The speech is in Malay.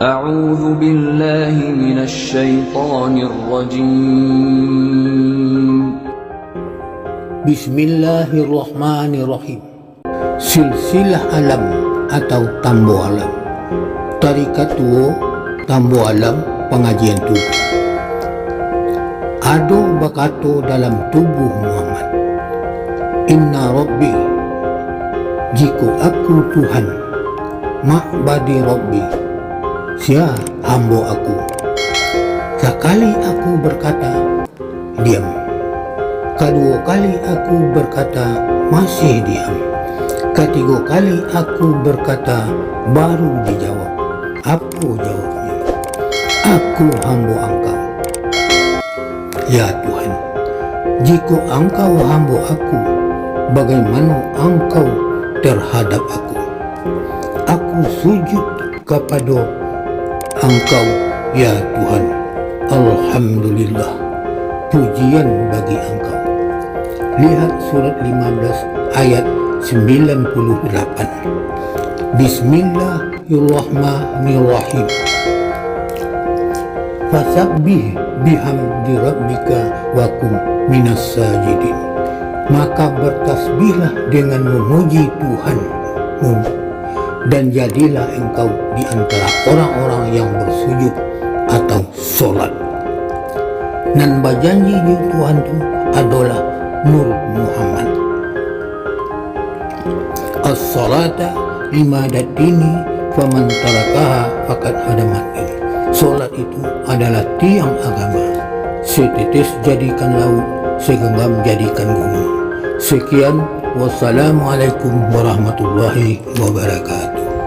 أعوذ بالله من الشيطان الرجيم. Bismillahirrahmanirrahim. Silsilah alam atau tambo alam. Tarikat tuo tambo alam pengajian tubuh. Ado bakato dalam tubuh Muhammad. Inna Rabbi, jika aku Tuhan, ma'badi Rabbi, sia hambo aku. Sekali aku berkata, diam. Kedua kali aku berkata, masih diam. Ketiga kali aku berkata, baru dijawab. Apa jawabnya? Aku hamba Engkau. Ya Tuhan, jika Engkau hamba aku, bagaimana Engkau terhadap aku? Aku sujud kepada Engkau, ya Tuhan. Alhamdulillah, pujian bagi Engkau. Lihat surat 15 ayat 98. Bismillahirrahmanirrahim. Fasabbih bihamdi rabbika wa kum minas sajidin. Maka bertasbihlah dengan memuji Tuhanmu dan jadilah engkau di antara orang-orang yang bersujud atau solat. Dan berjanji Tuhan itu adalah Nur Muhammad. As-salata imadatini faman tarakaha faqad hadamatni. Solat itu adalah tiang agama. Setetes jadikan laut, segenggam jadikan gunung. Sekian, wassalamualaikum warahmatullahi wabarakatuh.